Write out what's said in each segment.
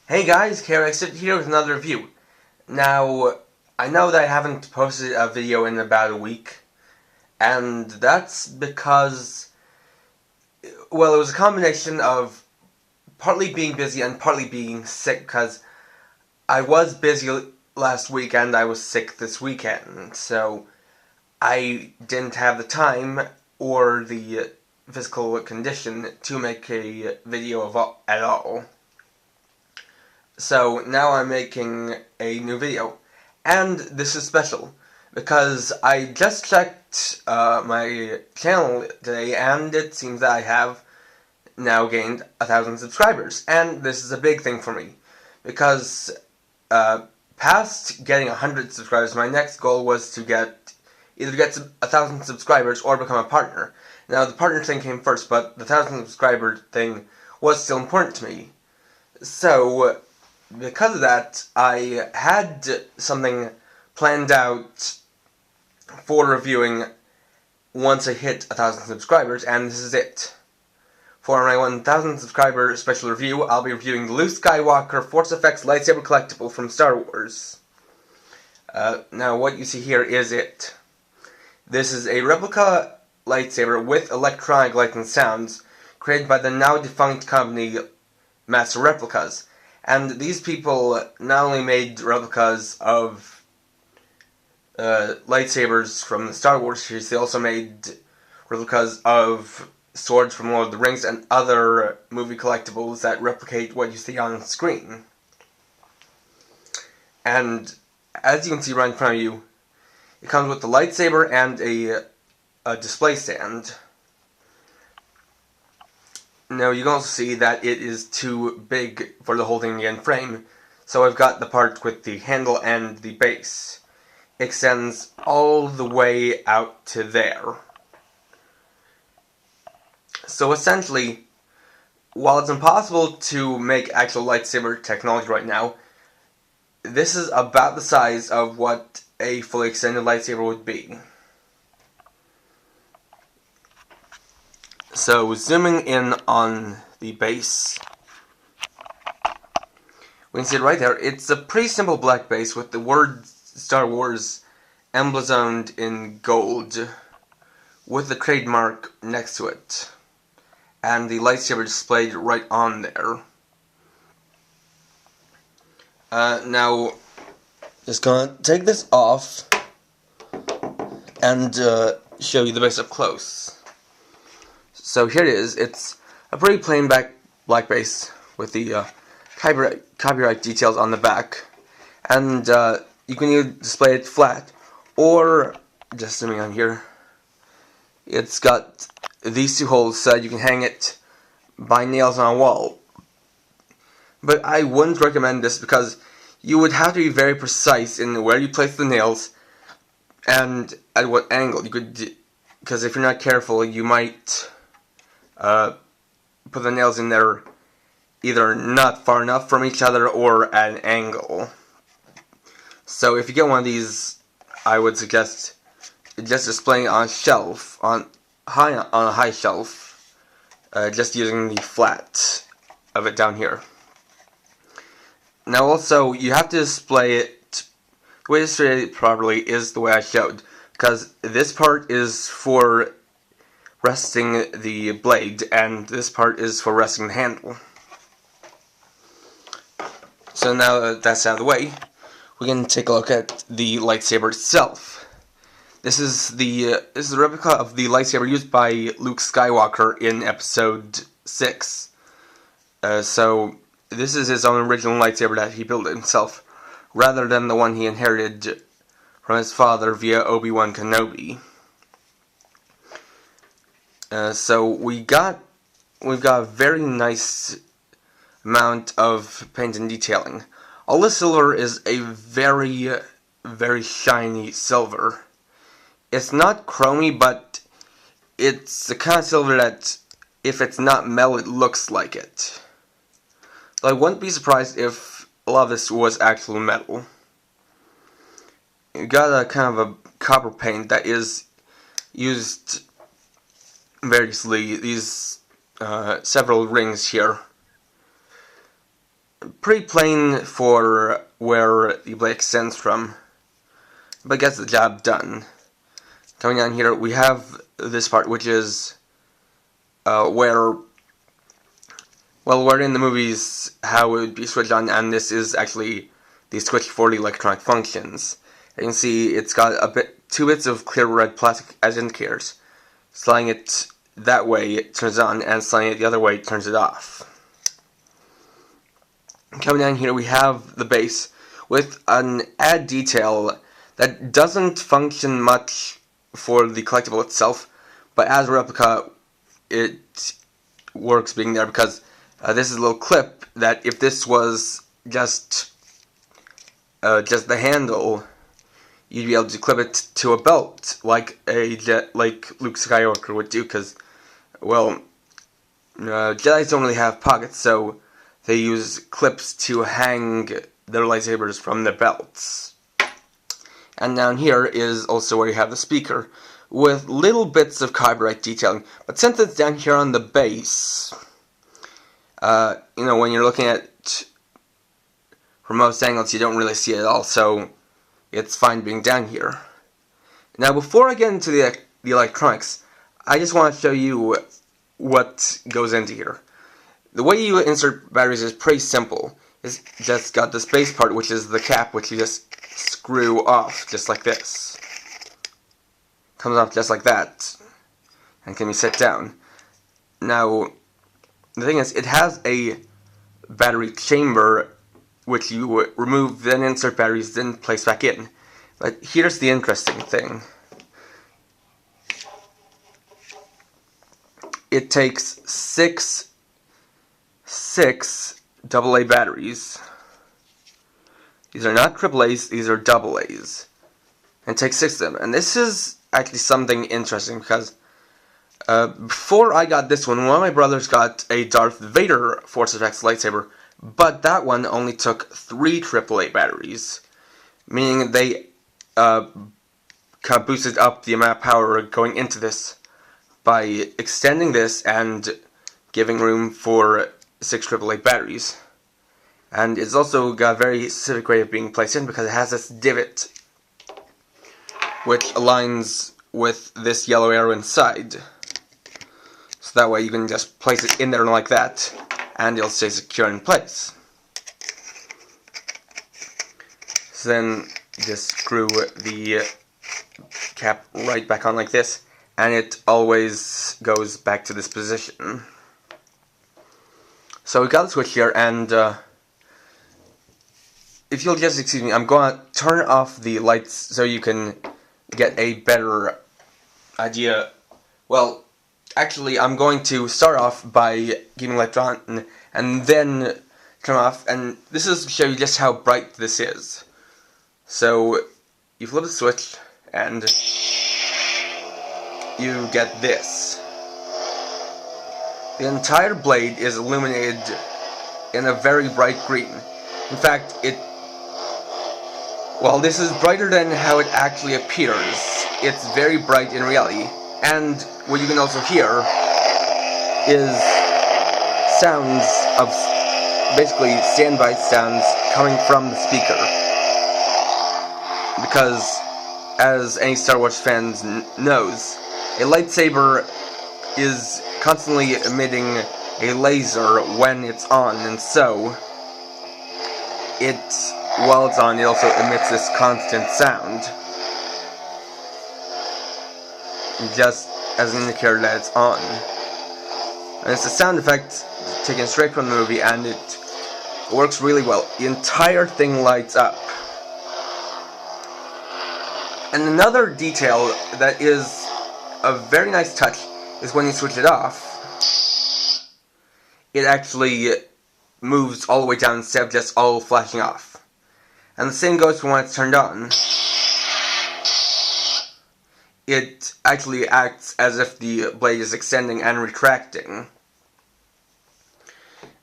Hey guys, KRX here with another review. Now, I know that I haven't posted a video in about a week, and that's because, well, it was a combination of partly being busy and partly being sick, because I was busy last week and I was sick this weekend, so I didn't have the time or the physical condition to make a video at all. So now I'm making a new video, and this is special because I just checked my channel today, and it seems that I have now gained 1,000 subscribers, and this is a big thing for me because past getting 100 subscribers, my next goal was to either get 1,000 subscribers or become a partner. Now the partner thing came first, but the 1,000 subscriber thing was still important to me. So because of that, I had something planned out for reviewing once I hit 1,000 subscribers, and this is it. For my 1,000 subscriber special review, I'll be reviewing the Luke Skywalker Force Effects Lightsaber Collectible from Star Wars. Now what you see here is it. This is a replica lightsaber with electronic light and sounds, created by the now defunct company Master Replicas. And these people not only made replicas of lightsabers from the Star Wars series, they also made replicas of swords from Lord of the Rings and other movie collectibles that replicate what you see on screen. And as you can see right in front of you, it comes with the lightsaber and a display stand. Now you can also see that it is too big for the whole thing to get in frame, so I've got the part with the handle and the base. It extends all the way out to there. So essentially, while it's impossible to make actual lightsaber technology right now, this is about the size of what a fully extended lightsaber would be. So zooming in on the base, we can see it right there. It's a pretty simple black base with the word Star Wars emblazoned in gold with the trademark next to it, and the lightsaber displayed right on there. Now, just gonna take this off and show you the base up close. So here it is. It's a pretty plain black base with the copyright details on the back, and you can either display it flat or, just zooming on here, it's got these two holes so that you can hang it by nails on a wall. But I wouldn't recommend this because you would have to be very precise in where you place the nails and at what angle. Because if you're not careful, you might put the nails in there either not far enough from each other or at an angle. So if you get one of these, I would suggest just displaying it on a shelf, on a high shelf, just using the flat of it down here. Now also, you have to display it, the way to display it properly is the way I showed, because this part is for resting the blade, and this part is for resting the handle. So now that that's out of the way, we can take a look at the lightsaber itself. This is the replica of the lightsaber used by Luke Skywalker in Episode 6. So this is his own original lightsaber that he built himself, rather than the one he inherited from his father via Obi-Wan Kenobi. So we've got a very nice amount of paint and detailing. All the silver is a very, very shiny silver. It's not chromy, but it's the kind of silver that, if it's not metal, it looks like it. So I wouldn't be surprised if a lot of this was actual metal. You got a kind of a copper paint that is used variously. These several rings here. pretty plain for where the blade extends from, but gets the job done. Coming down here, we have this part, which is where in the movies how it would be switched on, and this is actually the switch for the electronic functions. You can see it's got two bits of clear red plastic as indicators. Sliding it that way, it turns it on, and sliding it the other way, it turns it off. Coming down here, we have the base with an add detail that doesn't function much for the collectible itself, but as a replica, it works being there because this is a little clip that if this was just the handle, you'd be able to clip it to a belt like Luke Skywalker would do, because, well, Jedis don't really have pockets, so they use clips to hang their lightsabers from their belts. And down here is also where you have the speaker, with little bits of copyright detailing. But since it's down here on the base, when you're looking at from most angles, you don't really see it at all, so it's fine being down here. Now, before I get into the electronics, I just want to show you what goes into here. The way you insert batteries is pretty simple. It's just got this base part, which is the cap, which you just screw off, just like this. Comes off just like that, and can be set down. Now, the thing is, it has a battery chamber, which you remove, then insert batteries, then place back in. But here's the interesting thing. It takes six AA batteries. These are not AAAs, these are AA's. And it takes 6 of them. And this is actually something interesting because before I got this one of my brothers got a Darth Vader Force Effects lightsaber, but that one only took 3 AAA batteries, meaning they kind of boosted up the amount of power going into this by extending this and giving room for 6 AAA batteries. And it's also got a very specific way of being placed in because it has this divot which aligns with this yellow arrow inside. So that way you can just place it in there like that and it'll stay secure in place. So then you just screw the cap right back on like this, and it always goes back to this position. So we got the switch here, and if you'll just excuse me, I'm going to turn off the lights so you can get a better idea. Well, actually, I'm going to start off by keeping lights on and then turn off, and this is to show you just how bright this is. So you flip the switch and you get this. The entire blade is illuminated in a very bright green. In fact, while this is brighter than how it actually appears, it's very bright in reality. And what you can also hear is sounds of, basically standby sounds coming from the speaker. Because, as any Star Wars fans knows, a lightsaber is constantly emitting a laser when it's on, and so while it's on, it also emits this constant sound, just as an indicator that it's on. And it's a sound effect taken straight from the movie, and it works really well. The entire thing lights up. And another detail that is a very nice touch is when you switch it off, it actually moves all the way down instead of just all flashing off. And the same goes for when it's turned on. It actually acts as if the blade is extending and retracting.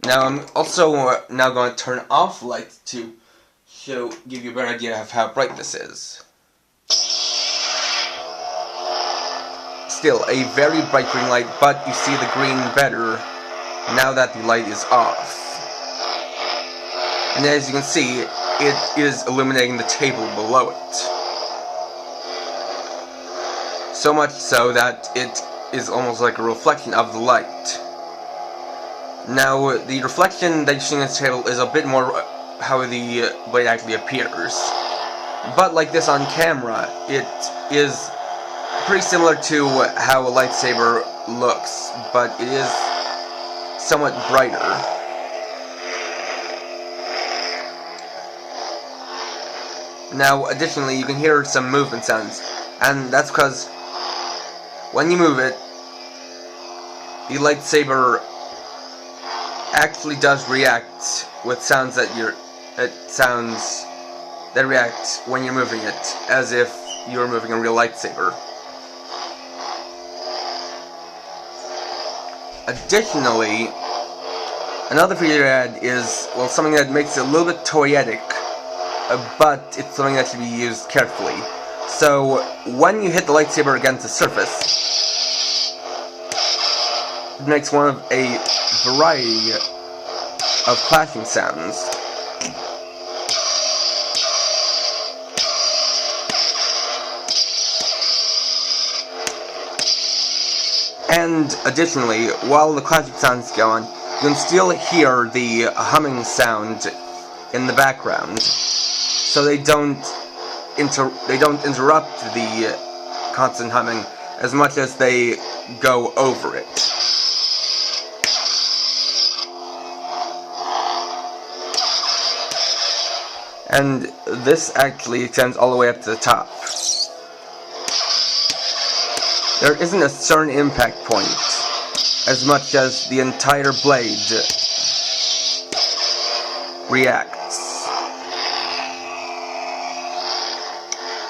Now I'm also now going to turn off the lights to give you a better idea of how bright this is. Still a very bright green light, but you see the green better now that the light is off. And as you can see, it is illuminating the table below it. So much so that it is almost like a reflection of the light. Now, the reflection that you see on this table is a bit more how the blade actually appears. But like this on camera, it is pretty similar to how a lightsaber looks, but it is somewhat brighter. Now, additionally, you can hear some movement sounds, and that's because when you move it, the lightsaber actually does react with sounds that react when you're moving it, as if you're moving a real lightsaber. Additionally, another feature add is, well, something that makes it a little bit toyetic, but it's something that should be used carefully. So, when you hit the lightsaber against the surface, it makes one of a variety of clashing sounds. And additionally, while the clashing sounds go on, you can still hear the humming sound in the background, so they don't interrupt the constant humming as much as they go over it. And this actually extends all the way up to the top. There isn't a certain impact point, as much as the entire blade reacts.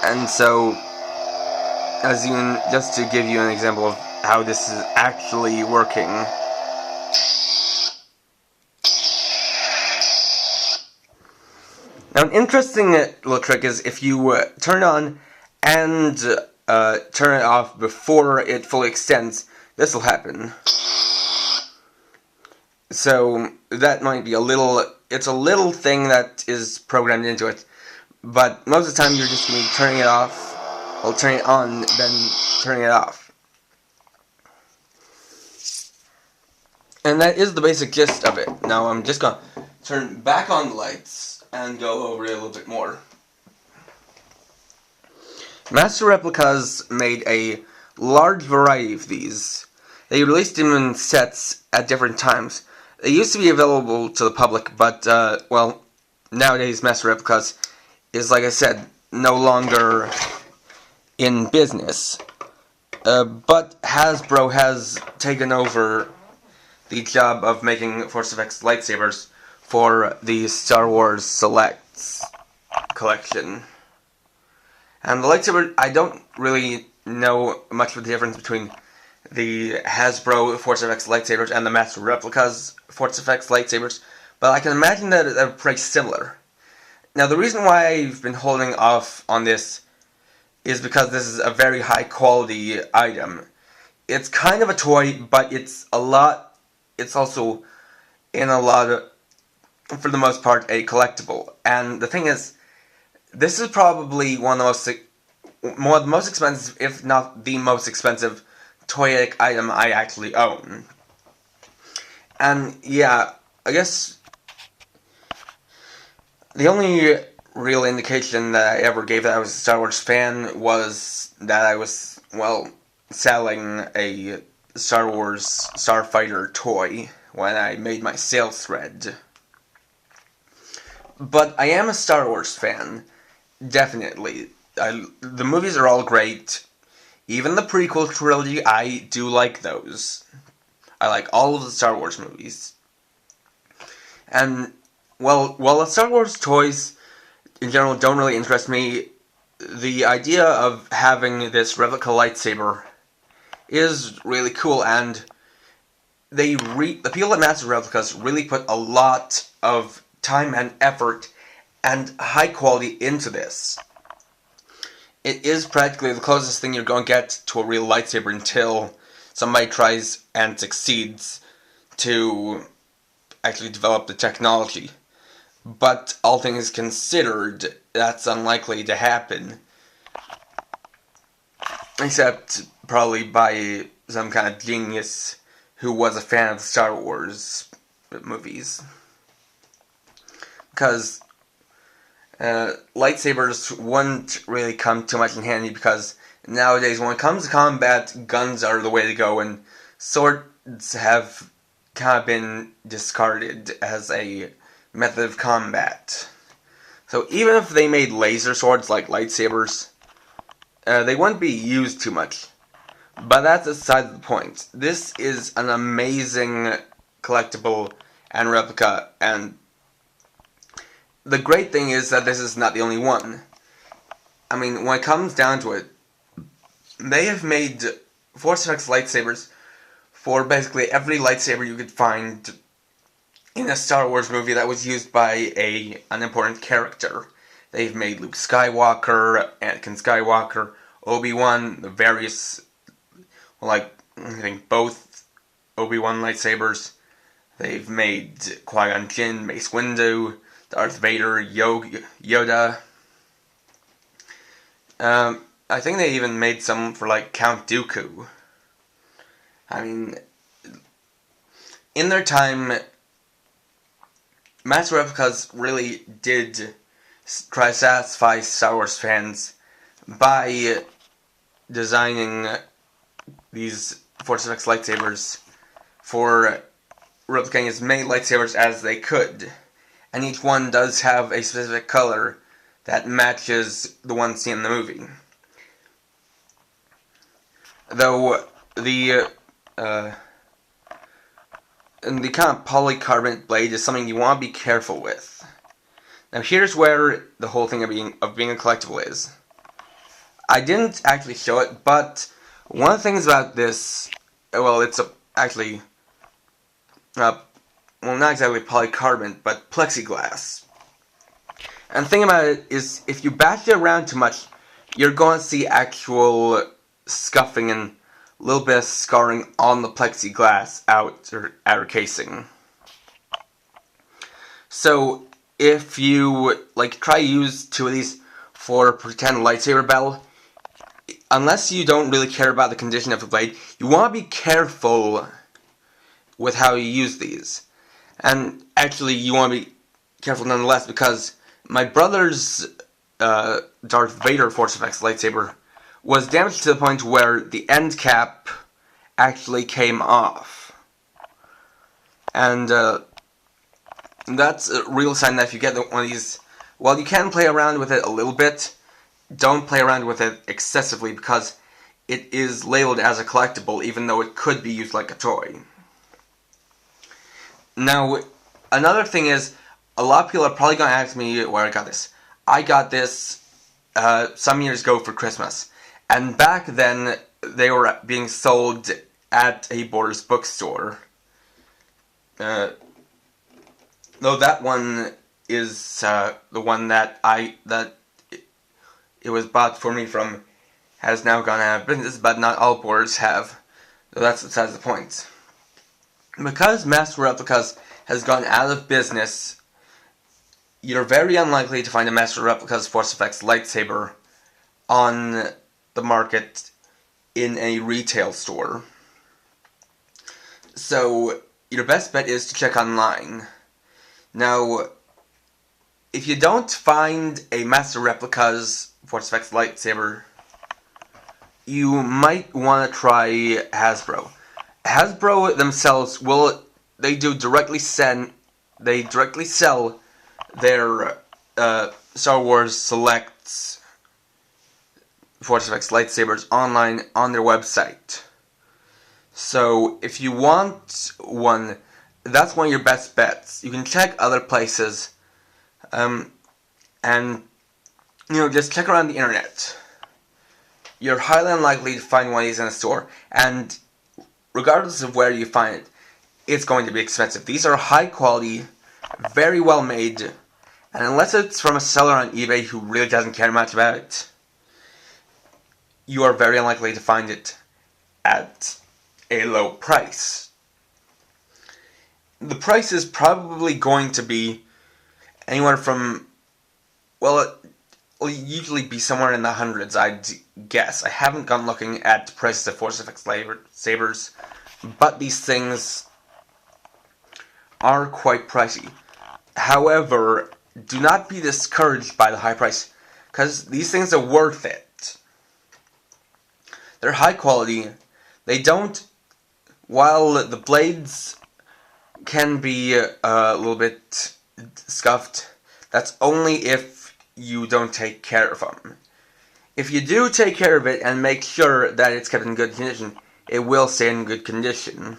And so, just to give you an example of how this is actually working. Now, an interesting little trick is if you turn it on and turn it off before it fully extends, this will happen. So that might be it's a little thing that is programmed into it, but most of the time you're just going to be turning it off, or turning it on, then turning it off. And that is the basic gist of it. Now I'm just going to turn back on the lights and go over it a little bit more. Master Replicas made a large variety of these. They released them in sets at different times. They used to be available to the public, but, well, nowadays Master Replicas is, like I said, no longer in business. But Hasbro has taken over the job of making Force FX lightsabers for the Star Wars Selects collection. And the lightsaber, I don't really know much of the difference between the Hasbro Force FX lightsabers and the Master Replicas Force FX lightsabers, but I can imagine that they're pretty similar. Now, the reason why I've been holding off on this is because this is a very high quality item. It's kind of a toy, but it's also in a lot of, for the most part, a collectible. And the thing is, this is probably one of the most expensive, if not the most expensive, toyetic item I actually own. And yeah, I guess the only real indication that I ever gave that I was a Star Wars fan was that I was, well, selling a Star Wars Starfighter toy when I made my sales thread. But I am a Star Wars fan. Definitely. The movies are all great. Even the prequel trilogy, I do like those. I like all of the Star Wars movies. And, well, while the Star Wars toys in general don't really interest me, the idea of having this Replica Lightsaber is really cool, and the people at Master Replicas really put a lot of time and effort and high quality into this. It is practically the closest thing you're going to get to a real lightsaber until somebody tries and succeeds to actually develop the technology. but all things considered, that's unlikely to happen. Except probably by some kind of genius who was a fan of the Star Wars movies. Because lightsabers wouldn't really come too much in handy, because nowadays when it comes to combat, guns are the way to go, and swords have kind of been discarded as a method of combat. So even if they made laser swords like lightsabers, they wouldn't be used too much. But that's aside the point. This is an amazing collectible and replica, and the great thing is that this is not the only one. I mean, when it comes down to it, they have made Force FX lightsabers for basically every lightsaber you could find in a Star Wars movie that was used by an important character. They've made Luke Skywalker, Anakin Skywalker, Obi-Wan, the various, I think both Obi-Wan lightsabers. They've made Qui-Gon Jinn, Mace Windu, Darth Vader, Yoda. I think they even made some for Count Dooku. I mean, in their time, Master Replicas really did try to satisfy Star Wars fans by designing these Force FX lightsabers for replicating as many lightsabers as they could. And each one does have a specific color that matches the one seen in the movie. Though the kind of polycarbonate blade is something you want to be careful with. Now here's where the whole thing of being a collectible is. I didn't actually show it, but one of the things about this, well, it's actually not exactly polycarbonate, but plexiglass. And the thing about it is, if you bash it around too much, you're going to see actual scuffing and a little bit of scarring on the plexiglass outer casing. So if you try to use two of these for a pretend lightsaber battle, unless you don't really care about the condition of the blade, you want to be careful with how you use these. And actually, you want to be careful nonetheless, because my brother's Darth Vader Force FX lightsaber was damaged to the point where the end cap actually came off. And that's a real sign that if you get one of these, while you can play around with it a little bit, don't play around with it excessively, because it is labeled as a collectible, even though it could be used like a toy. Now, another thing is, a lot of people are probably going to ask me where I got this. I got this some years ago for Christmas. And back then, they were being sold at a Borders bookstore. Though that one is the one that it was bought for me from, has now gone out of business, but not all Borders have. So that's besides the point. Because Master Replicas has gone out of business, you're very unlikely to find a Master Replicas Force FX lightsaber on the market in a retail store. So your best bet is to check online. Now, if you don't find a Master Replicas Force FX lightsaber, you might want to try Hasbro. Hasbro themselves they directly sell their Star Wars Selects Force FX lightsabers online on their website. So if you want one, that's one of your best bets. You can check other places, and just check around the internet. You're highly unlikely to find one of these in a store, and regardless of where you find it, it's going to be expensive. These are high quality, very well made, and unless it's from a seller on eBay who really doesn't care much about it, you are very unlikely to find it at a low price. The price is probably going to be anywhere from, well, it will usually be somewhere in the hundreds, I'd guess. I haven't gone looking at prices of Force FX lightsabers, but these things are quite pricey. However, do not be discouraged by the high price, because these things are worth it. They're high quality. They don't, while the blades can be a little bit scuffed, that's only if you don't take care of them. If you do take care of it and make sure that it's kept in good condition, it will stay in good condition.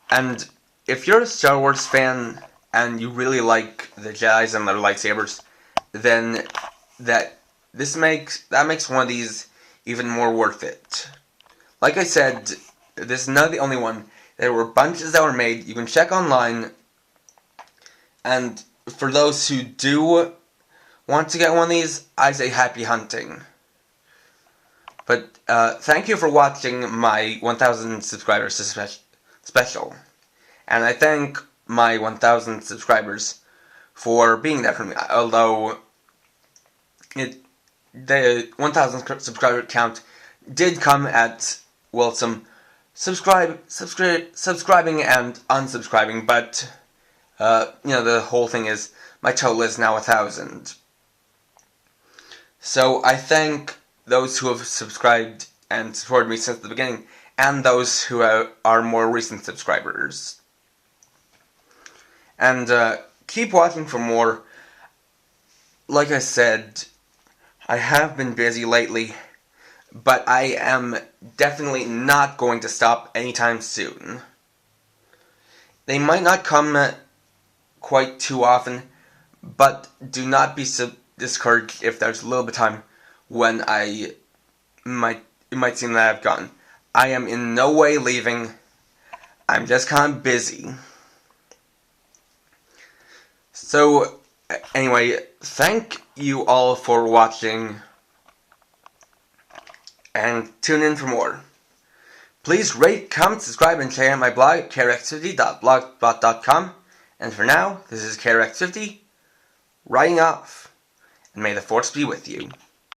And if you're a Star Wars fan and you really like the Jedis and their lightsabers, then that makes one of these even more worth it. Like I said, this is not the only one. There were bunches that were made. You can check online. And for those who do want to get one of these, I say happy hunting. But thank you for watching my 1,000 subscribers special. And I thank my 1,000 subscribers for being there for me. Although the 1,000 subscriber count did come at, well, some subscribing and unsubscribing, but the whole thing is my total is now 1,000. So I thank those who have subscribed and supported me since the beginning, and those who are more recent subscribers. And keep watching for more. Like I said, I have been busy lately, but I am definitely not going to stop anytime soon. They might not come quite too often, but do not be discouraged if there's a little bit of time when it might seem that I've gone. I am in no way leaving. I'm just kind of busy. So, anyway, thank you all for watching, and tune in for more. Please rate, comment, subscribe, and check out my blog, charactivity.blogspot.com. And for now, this is Charactivity, writing off, and may the Force be with you.